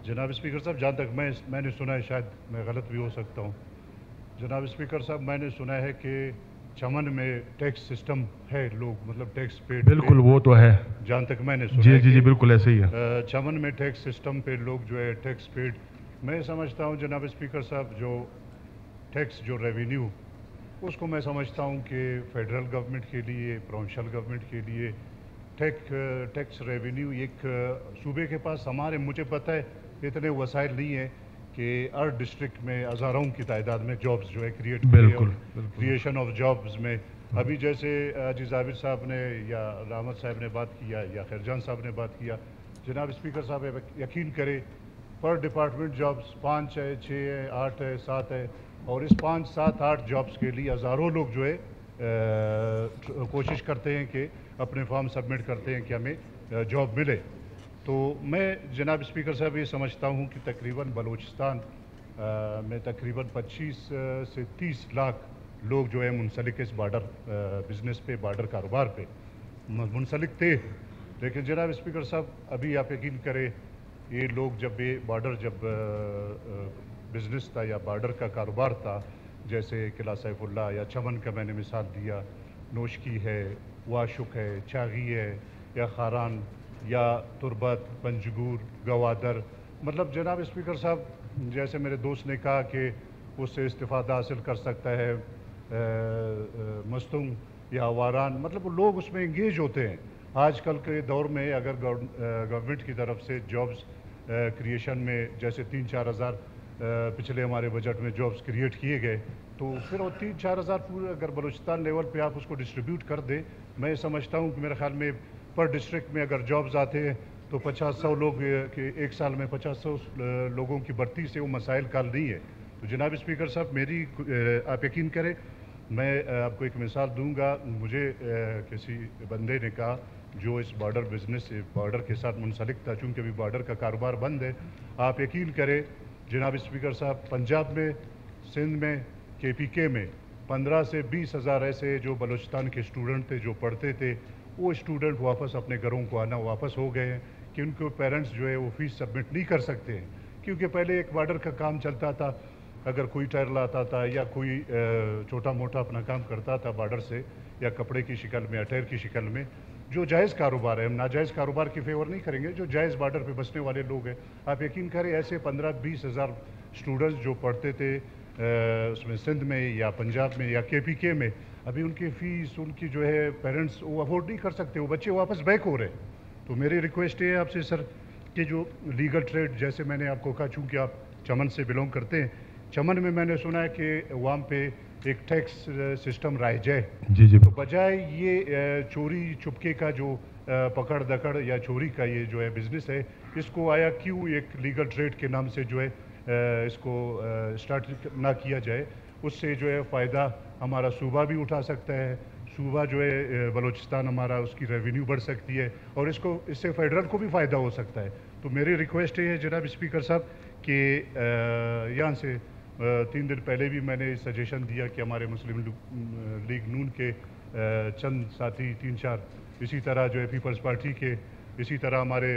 जनाब स्पीकर साहब, जहाँ तक मैंने सुना है, शायद मैं गलत भी हो सकता हूँ। जनाब स्पीकर साहब, मैंने सुना है कि चमन में टैक्स सिस्टम है, लोग मतलब टैक्स पेड बिल्कुल वो तो है। जहाँ तक मैंने सुना जी है जी जी कि बिल्कुल ऐसे ही है। चमन में टैक्स सिस्टम पे लोग जो है टैक्स पेड, मैं समझता हूँ जनाब स्पीकर साहब, जो टैक्स जो रेवेन्यू, उसको मैं समझता हूँ कि फेडरल गवर्नमेंट के लिए, प्रोविंशियल गवर्नमेंट के लिए टैक्स रेवेन्यू एक सूबे के पास, हमारे मुझे पता है इतने वसाइल नहीं है कि हर डिस्ट्रिक्ट में हज़ारों की तादाद में जॉब्स जो है क्रिएट करें, बिल्कुल, और बिल्कुल। क्रिएशन ऑफ जॉब्स में अभी जैसे जी जाविद साहब ने या रामत साहब ने बात किया या खैरजान साहब ने बात किया, जनाब स्पीकर साहब यकीन करें पर डिपार्टमेंट जॉब्स 5 है, 6 है, 8 है, 7 है, और इस 5, 7, 8 जॉब्स के लिए हज़ारों लोग जो है कोशिश करते हैं कि अपने फॉर्म सबमिट करते हैं कि हमें जॉब मिले। तो मैं जनाब स्पीकर साहब ये समझता हूँ कि तकरीबन बलूचिस्तान में तकरीबन 25 से 30 लाख लोग जो है मुंसलिक इस बार्डर बिज़नेस पे, बार्डर कारोबार पे मुंसलिक थे। लेकिन जनाब स्पीकर साहब, अभी आप यकीन करें, ये लोग जब ये बार्डर जब बिज़नेस था या बार्डर का कारोबार था, जैसे किला सैफुल्ला या चमन का मैंने मिसाल दिया, नोशकी है, वाशुक है, चागी है, या खारान या तुरबत, पंजगूर, गवादर, मतलब जनाब स्पीकर साहब, जैसे मेरे दोस्त ने कहा कि उससे इस्तिफ़ादा हासिल कर सकता है मस्तूंग या वारान, मतलब वो लोग उसमें इंगेज होते हैं। आजकल के दौर में अगर गवर्नमेंट की तरफ से जॉब्स क्रिएशन में जैसे 3-4 हज़ार पिछले हमारे बजट में जॉब्स क्रिएट किए गए, तो फिर वो 3-4 हज़ार पूरे अगर बलूचिस्तान लेवल पे आप उसको डिस्ट्रीब्यूट कर दें, मैं समझता हूँ कि मेरे ख्याल में पर डिस्ट्रिक्ट में अगर जॉब्स आते हैं तो 50-100 लोग के एक साल में 50-100 लोगों की भर्ती से वो मसाइल का हल नहीं है। तो जनाब स्पीकर साहब, मेरी आप यकीन करें, मैं आपको एक मिसाल दूंगा। मुझे किसी बंदे ने कहा जो इस बॉर्डर बिजनेस बॉर्डर के साथ मुंसलिक था, चूँकि अभी बॉर्डर का कारोबार बंद है, आप यकीन करें जनाब स्पीकर साहब, पंजाब में, सिंध में, KPK में 15 से 20 हज़ार ऐसे जो बलूचिस्तान के स्टूडेंट थे जो पढ़ते थे, वो स्टूडेंट वापस अपने घरों को आना वापस हो गए हैं कि उनके पेरेंट्स जो है वो फ़ीस सबमिट नहीं कर सकते हैं। क्योंकि पहले एक बॉर्डर का काम चलता था, अगर कोई टायर लाता था या कोई छोटा मोटा अपना काम करता था बॉर्डर से, या कपड़े की शक्ल में या टायर की शक्ल में, जो जायज़ कारोबार है, हम नाजायज़ कारोबार की फेवर नहीं करेंगे, जो जायज़ बॉर्डर पे बसने वाले लोग हैं, आप यकीन करें ऐसे 15-20 हज़ार स्टूडेंट्स जो पढ़ते थे उसमें सिंध में या पंजाब में या KPK में, अभी उनकी फ़ीस, उनकी जो है पेरेंट्स वो अफोर्ड नहीं कर सकते, वो बच्चे वापस बैक हो रहे हैं। तो मेरी रिक्वेस्ट ये है आपसे सर कि जो लीगल ट्रेड, जैसे मैंने आपको कहा, चूँकि आप चमन से बिलोंग करते हैं, चमन में मैंने सुना है कि वहाँ पे एक टैक्स सिस्टम राइज है। जी जी तो बजाय ये चोरी चुपके का जो पकड़ दकड़ या चोरी का ये जो है बिज़नेस है, इसको आया क्यों एक लीगल ट्रेड के नाम से जो है इसको स्टार्ट ना किया जाए। उससे जो है फ़ायदा हमारा सूबा भी उठा सकता है, सूबा जो है बलूचिस्तान हमारा, उसकी रेवेन्यू बढ़ सकती है, और इससे फेडरल को भी फ़ायदा हो सकता है। तो मेरी रिक्वेस्ट ये है जनाब स्पीकर साहब कि यहाँ से 3 दिन पहले भी मैंने सजेशन दिया कि हमारे मुस्लिम लीग नून के चंद साथी 3-4 इसी तरह जो है पीपल्स पार्टी के, इसी तरह हमारे